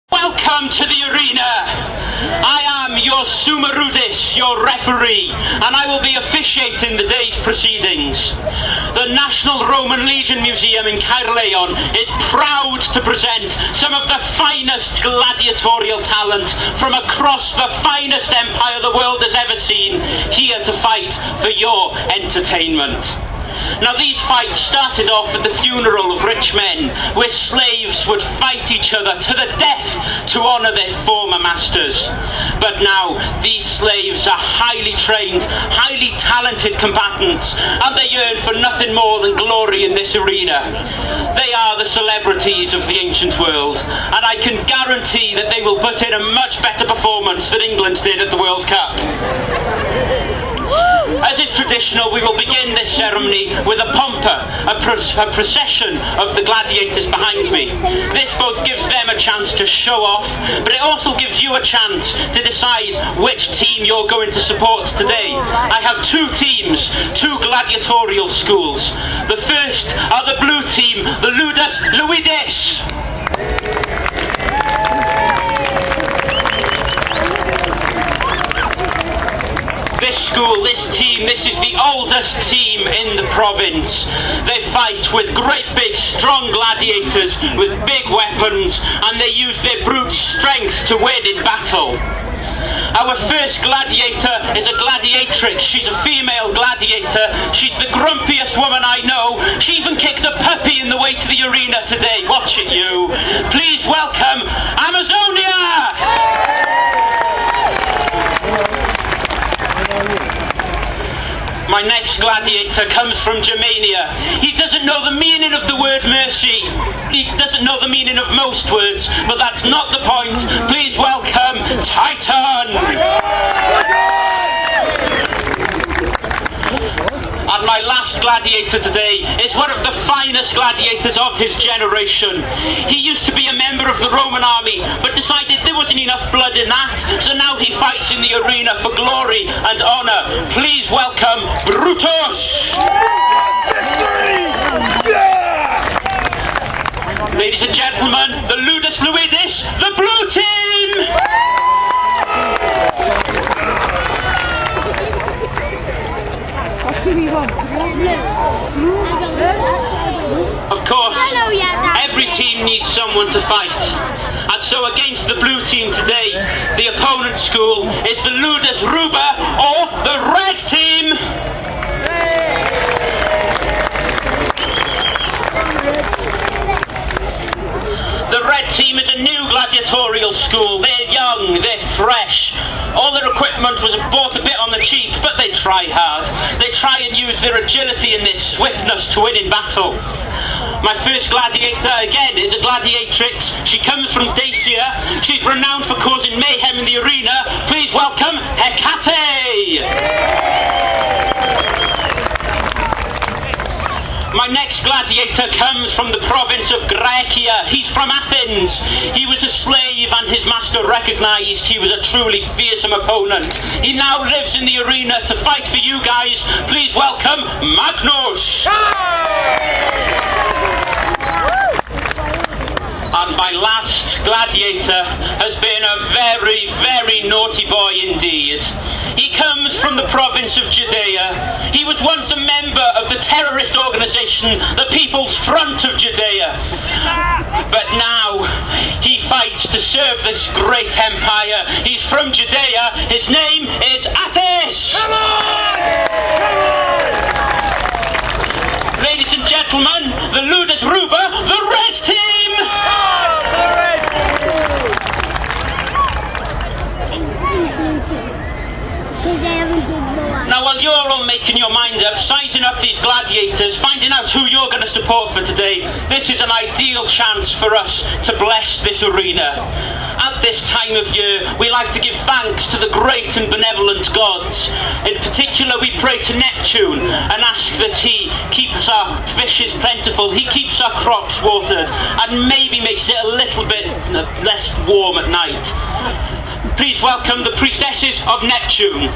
Welcome to the arena. I am your Summa Rudis, your referee, and I will be officiating the day's proceedings. The National Roman Legion Museum in Caerleon is proud to present some of the finest gladiatorial talent from across the finest empire the world has ever seen, here to fight for your entertainment. Now, these fights started off at the funeral of rich men, where slaves would fight each other to the death to honour their former masters. But now, these slaves are highly trained, highly talented combatants, and they yearn for nothing more than glory in this arena. They are the celebrities of the ancient world, and I can guarantee that they will put in a much better performance than England did at the World Cup. As is traditional, we will begin this ceremony with a pompa, a procession of the gladiators behind me. This both gives them a chance to show off, but it also gives you a chance to decide which team you're going to support today. I have two teams, two gladiatorial schools. The first are the blue team, the Ludus Luidis. This is the oldest team in the province. They fight with great big strong gladiators with big weapons, and they use their brute strength to win in battle. Our first gladiator is a gladiatrix. She's a female gladiator. She's the grumpiest woman I know. She even kicked a puppy in the way to the arena today. Watch it, you. Please welcome Amazonia! My next gladiator comes from Germania. He doesn't know the meaning of the word mercy. He doesn't know the meaning of most words, but that's not the point. Please welcome Titan! And my last gladiator today is one of the finest gladiators of his generation. He used to be a member of the Roman army, but decided there wasn't enough blood in that, so now he fights in the arena for glory and honour. Please welcome Brutus! Ladies and gentlemen, the Ludus Luidis, the blue team! Of course, every team needs someone to fight. And so against the blue team today, the opponent school is the Ludus Ruba, or the red team. The red team is a new gladiatorial school. They're young, they're fresh. All their equipment was bought a bit on the cheap, but they try hard. They try and use their agility and their swiftness to win in battle. My first gladiator, again, is a gladiatrix. She comes from Dacia. She's renowned for causing mayhem in the arena. Please welcome Hecate! My next gladiator comes from the province of Graecia. He's from Athens. He was a slave and his master recognised he was a truly fearsome opponent. He now lives in the arena to fight for you guys. Please welcome Magnus! And my last gladiator has been a very, very naughty boy indeed. He comes from the province of Judea. He was once a member of the terrorist organisation, the People's Front of Judea. But now he fights to serve this great empire. He's from Judea. His name is Attis! Come on! Come on! Ladies and gentlemen, the Ludus Ruba, the red team! Now, while you're all making your mind up, sizing up these gladiators, finding out who you're going to support for today, this is an ideal chance for us to bless this arena. At this time of year, we like to give thanks to the great and benevolent gods. In particular, we pray to Neptune and ask that he keeps our fishes plentiful, he keeps our crops watered, and maybe makes it a little bit less warm at night. Please welcome the priestesses of Neptune.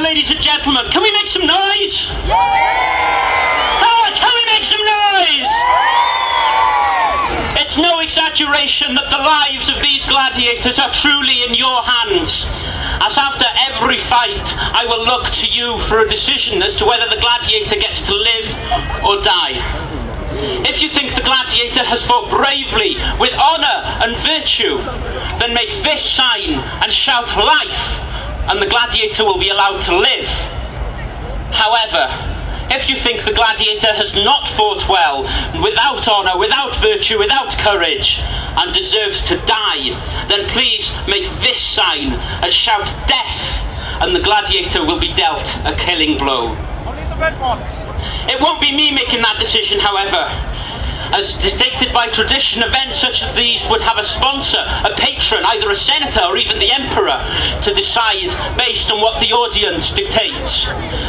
ladies and gentlemen, can we make some noise? Oh, can we make some noise? It's no exaggeration that the lives of these gladiators are truly in your hands. As after every fight, I will look to you for a decision as to whether the gladiator gets to live or die. If you think the gladiator has fought bravely, with honour and virtue, then make this sign and shout life, and the gladiator will be allowed to live. However, if you think the gladiator has not fought well, without honour, without virtue, without courage, and deserves to die, then please make this sign and shout death, and the gladiator will be dealt a killing blow. Only the red ones. It won't be me making that decision, however. As dictated by tradition, events such as these would have a sponsor, a patron, either a senator or even the emperor, to decide based on what the audience dictates.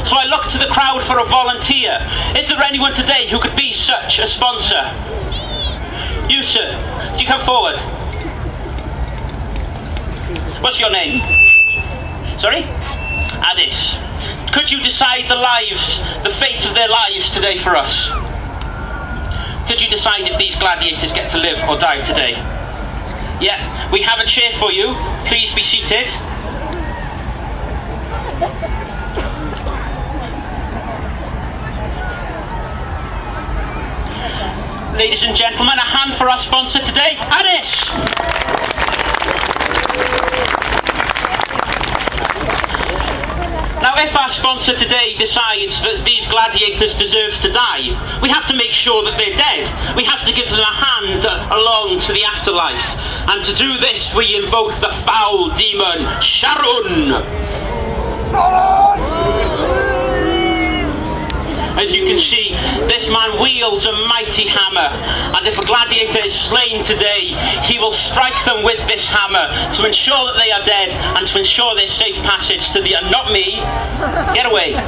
So I look to the crowd for a volunteer. Is there anyone today who could be such a sponsor? You, sir, do you come forward? What's your name? Sorry? Addis. Could you decide the fate of their lives today for us? Could you decide if these gladiators get to live or die today? Yeah, we have a chair for you. Please be seated. Ladies and gentlemen, a hand for our sponsor today, Addis! Now, if our sponsor today decides that these gladiators deserve to die, we have to make sure that they're dead. We have to give them a hand along to the afterlife. And to do this, we invoke the foul demon, Sharon. As you can see, this man wields a mighty hammer, and if a gladiator is slain today, he will strike them with this hammer to ensure that they are dead and to ensure their safe passage to the... not me. Get away.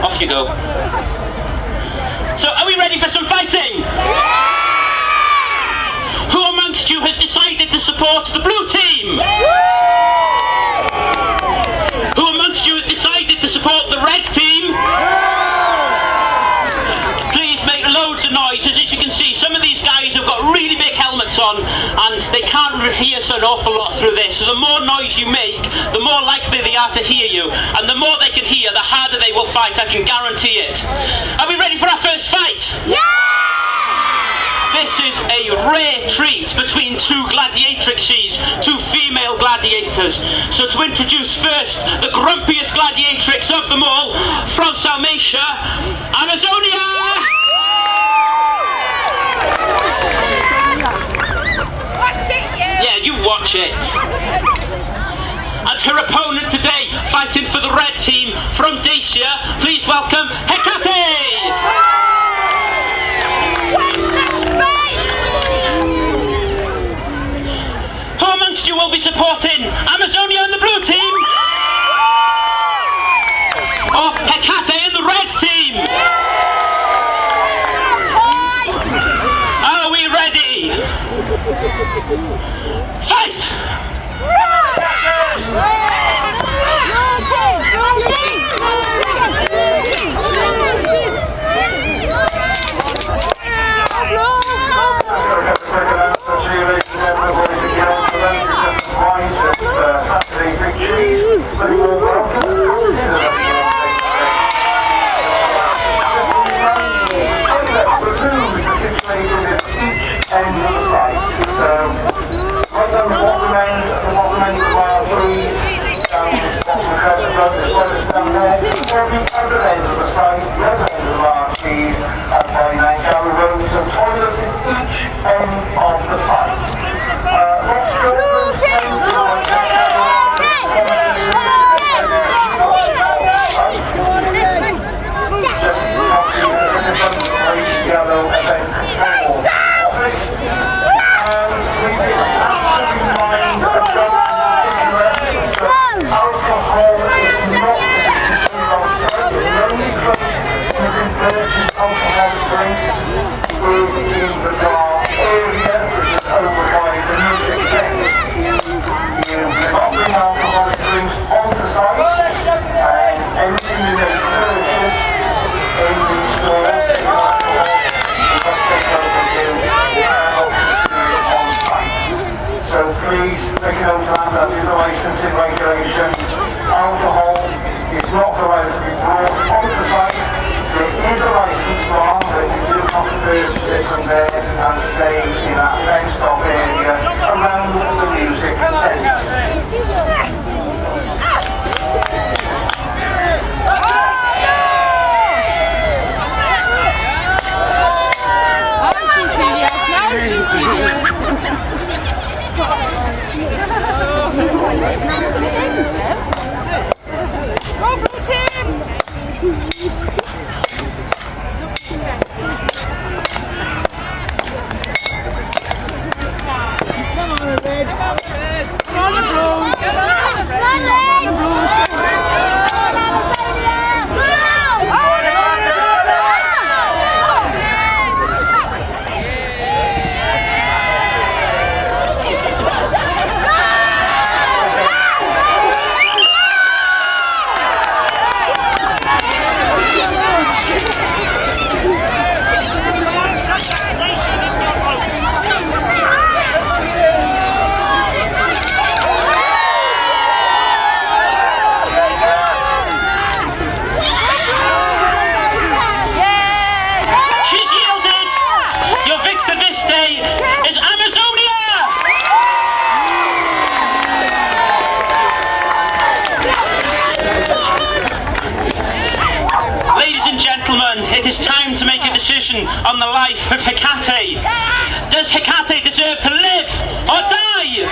Off you go. So, are we ready for some fighting? Who amongst you has decided to support the blue team? Who amongst you has decided to support the red team? Loads of noises. As you can see, some of these guys have got really big helmets on and they can't hear an awful lot through this, so the more noise you make, the more likely they are to hear you, and the more they can hear, the harder they will fight. I can guarantee it. Are we ready for our first fight? Yeah! This is a rare treat between two gladiatrixes, two female gladiators. So to introduce first the grumpiest gladiatrix of them all, from Dalmatia, Amazonia! Yeah, you watch it. And her opponent today, fighting for the red team from Dacia, please welcome Hecate! Who amongst you will be supporting Amazonia and the blue team? Or Hecate and the red team? Are we ready? Fight! distancing regulations. Alcohol is not allowed to be brought onto the site. There is a licence bar, but you do have to sit from there and stay in that fenced off area around the music tent. It is time to make a decision on the life of Hecate. Does Hecate deserve to live or die?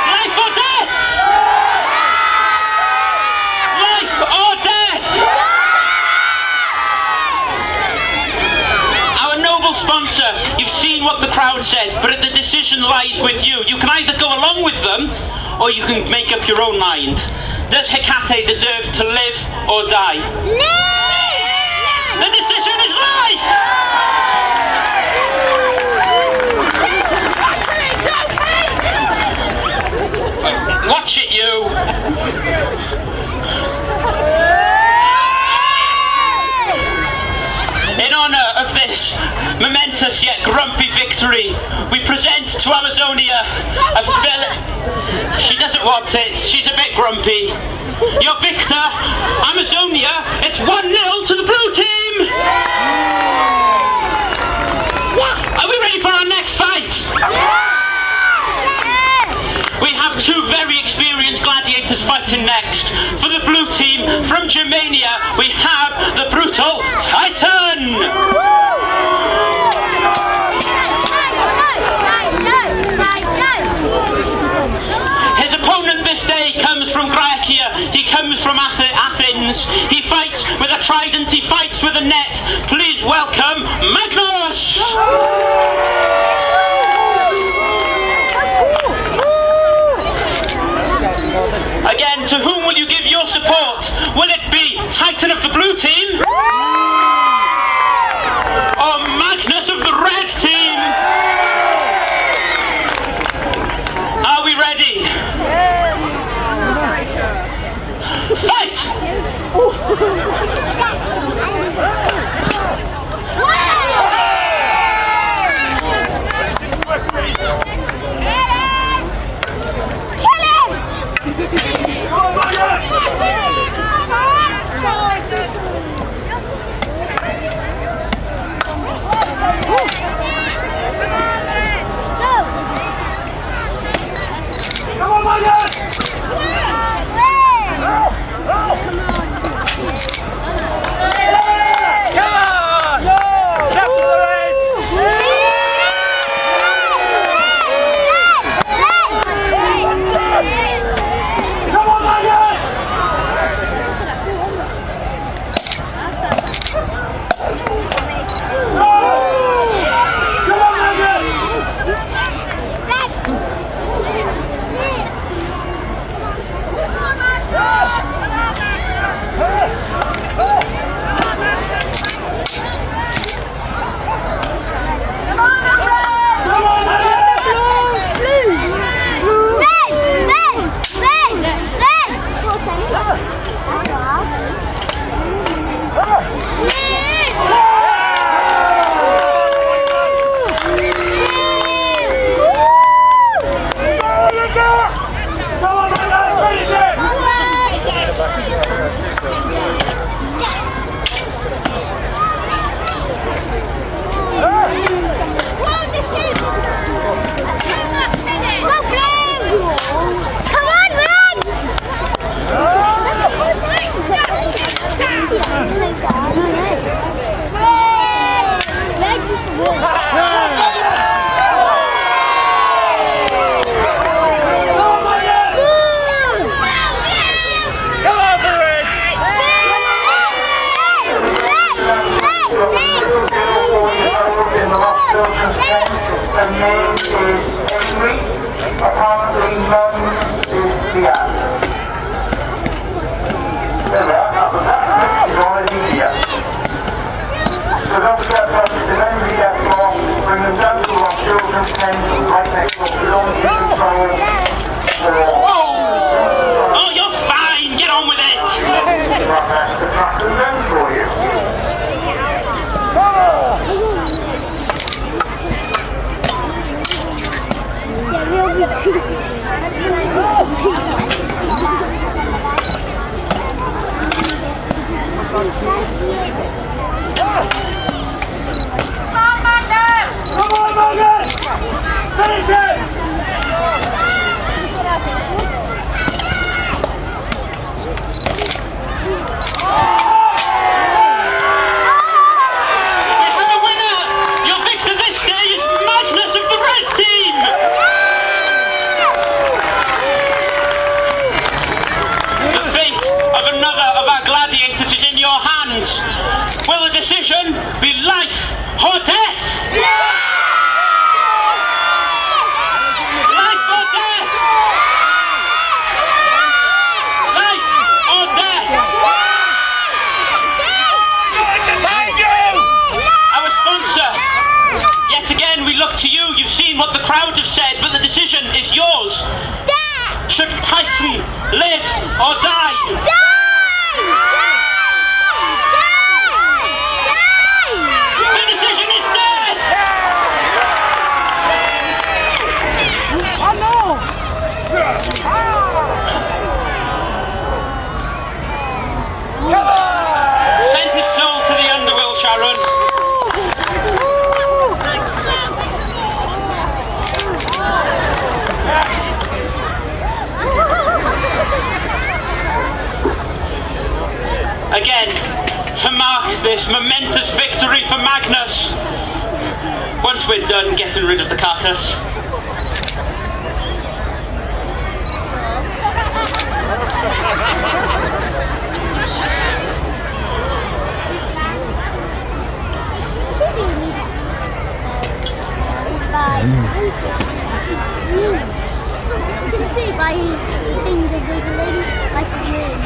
Life or death? Life or death? Our noble sponsor, you've seen what the crowd said, but the decision lies with you. You can either go along with them or you can make up your own mind. Does Hecate deserve to live or die? Live! The decision is life! Watch it, you! In honour of this momentous yet grumpy victory, we present to Amazonia a She doesn't want it, she's a bit grumpy. Your victor, Amazonia, it's 1-0 to the blue team! Are we ready for our next fight? We have two very experienced gladiators fighting next. For the blue team, from Germania, we have the brutal Titan! His opponent this day comes from Graecia, he comes from Athens, he fights with a trident, he fights with a net. Please welcome Magnus! Again, to whom will you give your support? Will it be Titan of the blue team? Apparently, none is the answer. There we are. Now, the that is already here. So don't forget about it. If anybody gets lost, bring them down to our children's tent right next to the laundry control. Oh, you're fine. Get on with it. To track them down for you. Come on, Magnus! Finish it! We have a winner. Your victor this day is Magnus of the red team. The fate of another of our gladiators is in your hands. Will the decision be life or death? Life or death? Life or death? Our sponsor. Yet again we look to you. You've seen what the crowd have said, but the decision is yours. Should Titan live or die? The decision is death! Send his soul to the underworld, Sharon. Again, to mark this momentous victory for Magnus, once we're done getting rid of the carcass, You can see by things are wiggling like a moon.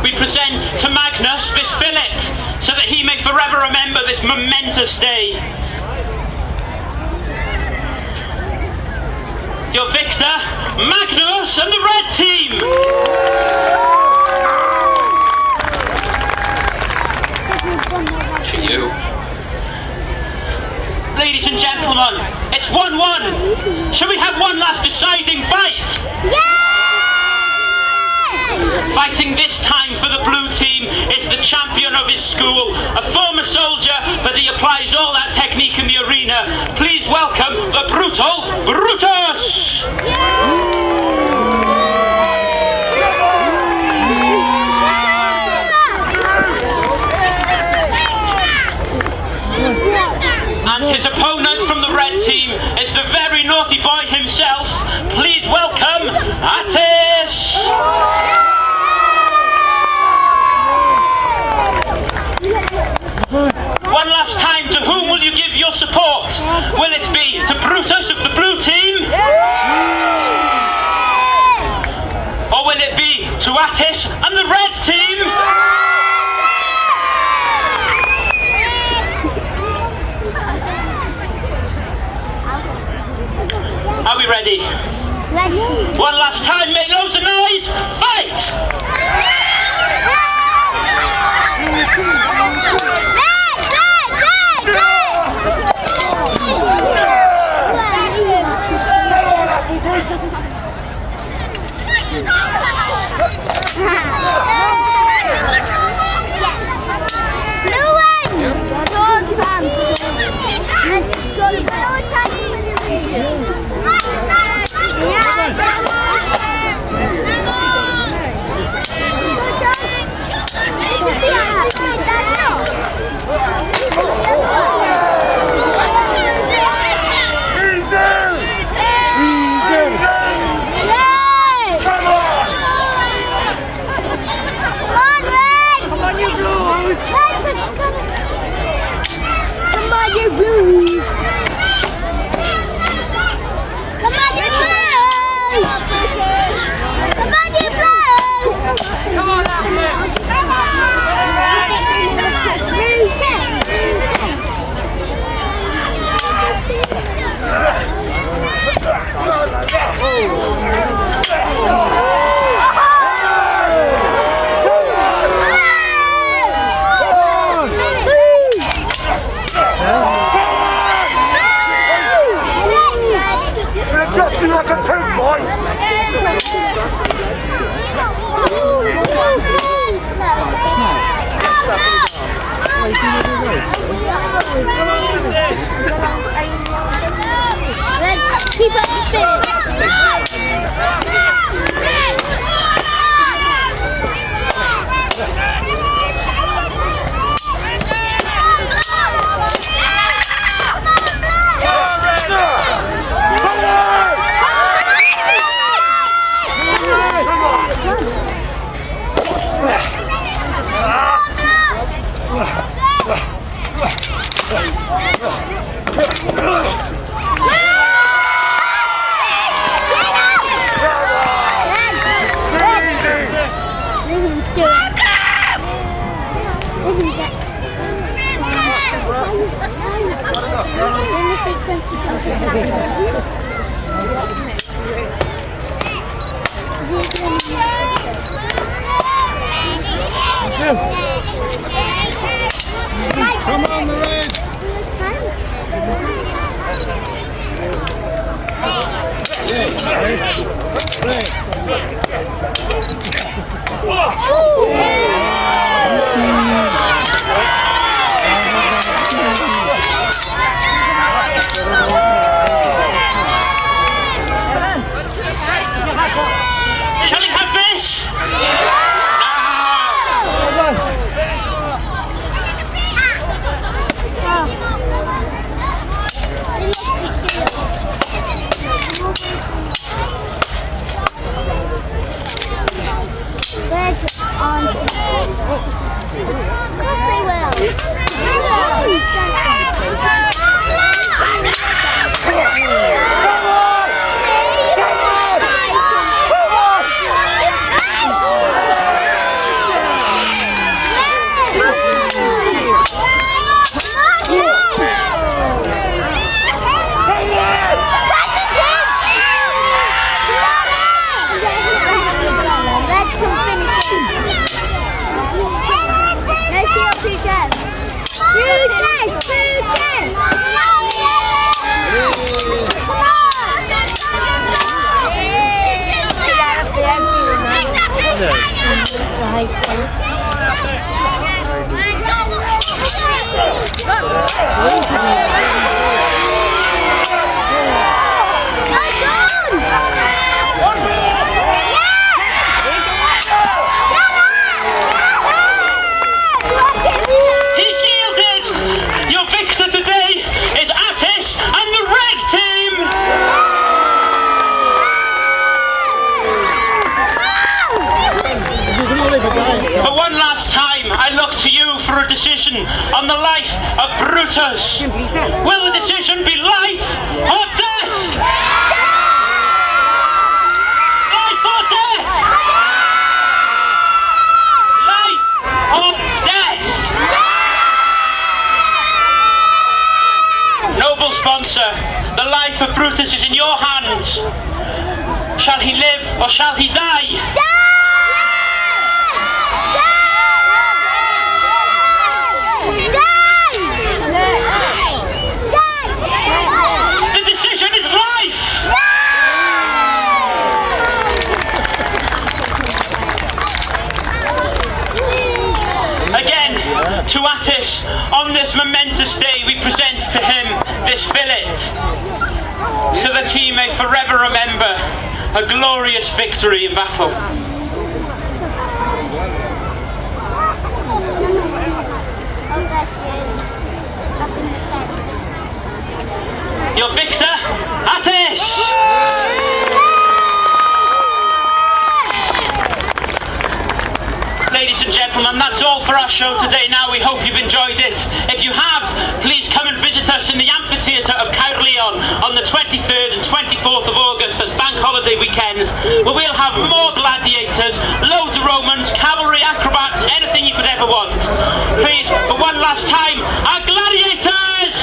we present to Magnus this fillet so that he may forever remember this momentous day. Your victor, Magnus and the red team! For you. Ladies and gentlemen, it's 1-1. Shall we have one last deciding fight? Fighting this time for the blue team is the champion of his school, a former soldier, but he applies all that technique in the arena. Please welcome the brutal Brutus! And his opponent from the red team is the very naughty boy himself. Please welcome Attis! One last time, to whom will you give your support? Will it be to Brutus of the blue team? Or will it be to Attis and the red team? Are we ready? One last time, make loads of noise, fight! Let's keep up the spirit. Come on, the red. Shall he have this? For one last time, I look to you for a decision on the life of Brutus. Will the decision be life or death? Life or death? Life or death? Noble sponsor, the life of Brutus is in your hands. Shall he live or shall he die? To Attis, on this momentous day we present to him this fillet, so that he may forever remember a glorious victory in battle. Your victor, Attis! Ladies and gentlemen, that's all for our show today. Now we hope you've enjoyed it. If you have, please come and visit us in the amphitheatre of Caerleon on the 23rd and 24th of August as bank holiday weekend, where we'll have more gladiators, loads of Romans, cavalry, acrobats, anything you could ever want. Please, for one last time, our gladiators!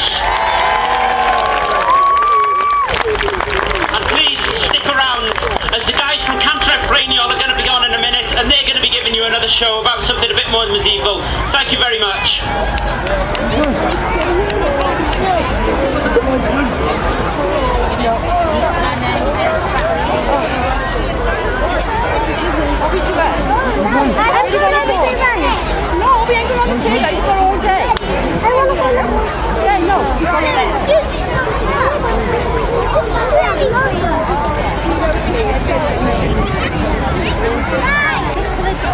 And please stick around, as the guys from Cantref Brainiol are going to be on in a minute, and they're going to be giving you another show about something a bit more medieval. Thank you very much. No, we ain't going to have a tea. You've got all day. Just